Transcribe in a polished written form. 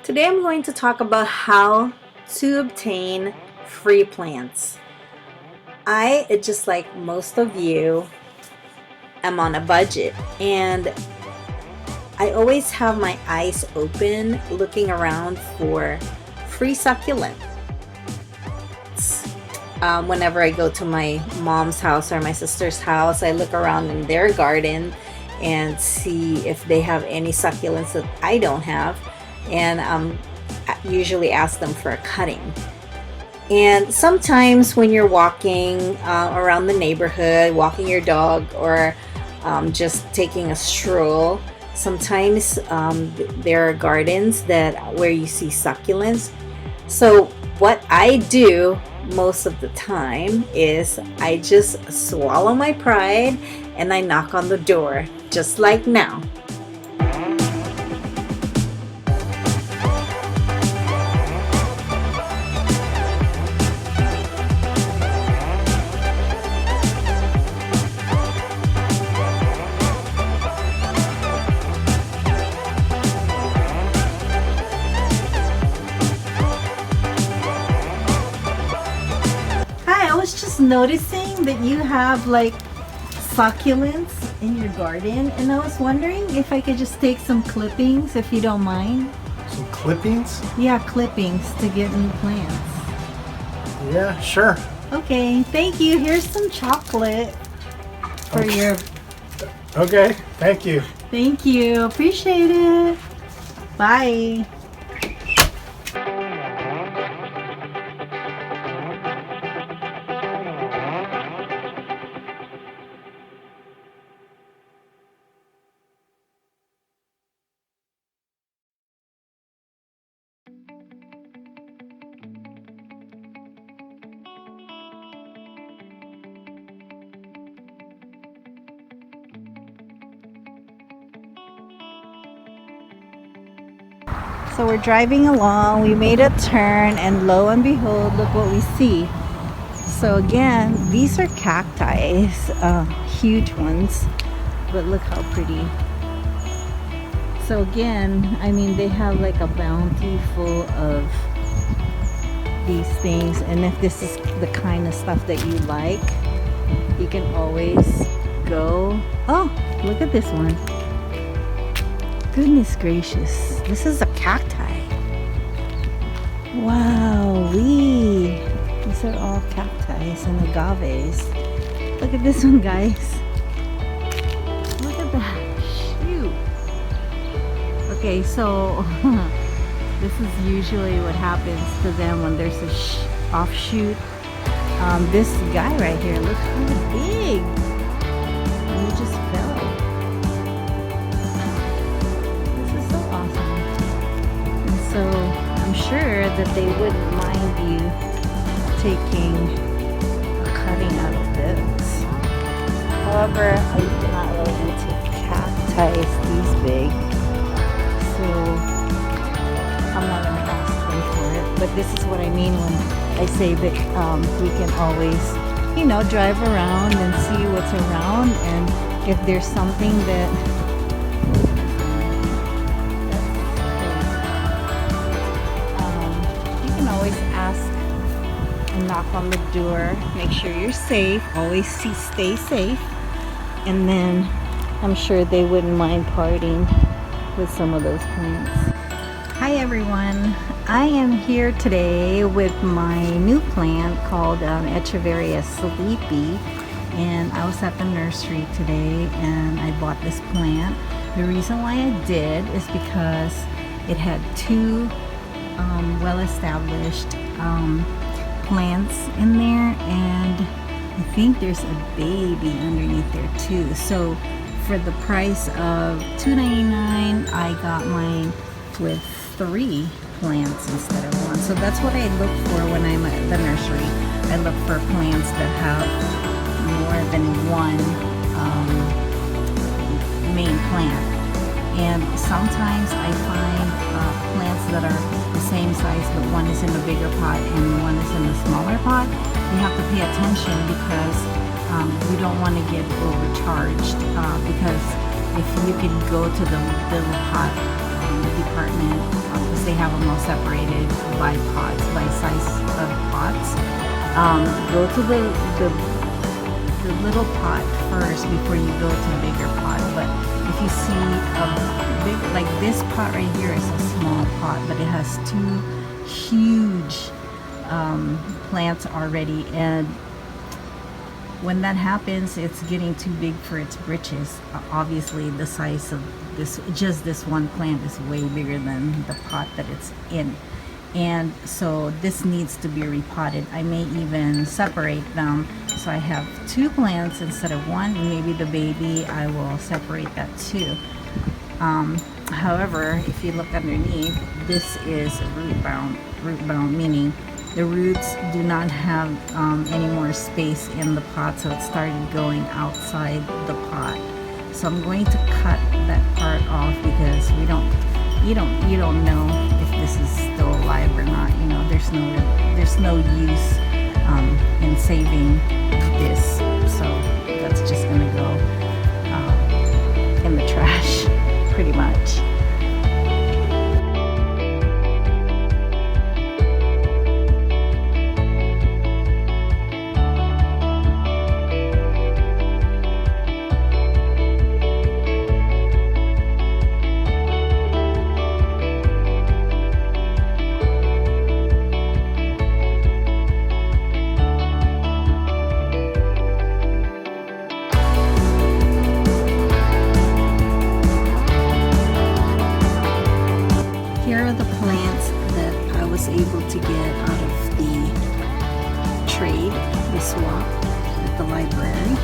Today I'm going to talk about how to obtain free plants. Just like most of you, am on a budget, and I always have my eyes open looking around for free succulents. Whenever I go to my mom's house or my sister's house, I look around in their garden and see if they have any succulents that I don't have, and usually ask them for a cutting. And sometimes when you're walking around the neighborhood, walking your dog, or just taking a stroll, sometimes there are gardens where you see succulents. So what I do most of the time is I just swallow my pride and I knock on the door, just like now. I was just noticing that you have like succulents in your garden, and I was wondering if I could just take some clippings, if you don't mind. Some clippings? Yeah, clippings to get new plants. Yeah, sure. Okay, thank you. Here's some chocolate for your... Okay, thank you. Thank you. Appreciate it. Bye. So we're driving along, we made a turn, and lo and behold, look what we see. So again, these are cacti, huge ones, but look how pretty. So again, I mean, they have like a bounty full of these things, and if this is the kind of stuff that you like, you can always go. Oh, look at this one. Goodness gracious, this is a cacti. Wow, these are all cacti and agaves. Look at this one, guys. Look at that. Shoot. Okay, so this is usually what happens to them when there's a offshoot. This guy right here, look how big. And he just fell. So I'm sure that they wouldn't mind you taking a cutting out of this. However, I'm not really into cacti these big, so I'm not going to ask them for it. But this is what I mean when I say that we can always, you know, drive around and see what's around, and if there's something that always ask and knock on the door, make sure you're safe, always stay safe, and then I'm sure they wouldn't mind parting with some of those plants. Hi everyone, I am here today with my new plant called Echeveria sleepy, and I was at the nursery today and I bought this plant. The reason why I did is because it had two well-established plants in there, and I think there's a baby underneath there too. So for the price of $2.99, I got mine with 3 plants instead of 1. So that's what I look for when I'm at the nursery. I look for plants that have more than one main plant. And sometimes I find plants that are the same size, but one is in a bigger pot and one is in a smaller pot. You have to pay attention because you don't want to get overcharged, because if you can go to the little pot department, because they have them all separated by pots, by size of pots. Go to the little pot first before you go to a bigger pot. But if you see a big, like this pot right here is a small pot, but it has two huge plants already, and when that happens, it's getting too big for its britches. Obviously, the size of this one plant is way bigger than the pot that it's in. And so this needs to be repotted. I may even separate them. So I have two plants instead of one. Maybe the baby, I will separate that too. However, if you look underneath, this is root bound, meaning the roots do not have any more space in the pot, so it started going outside the pot. So I'm going to cut that part off because you don't know if this is still alive or not. You know, there's no use in saving this, so that's just gonna go in the trash, pretty much. Here are the plants that I was able to get out of the trade, the swap at the library.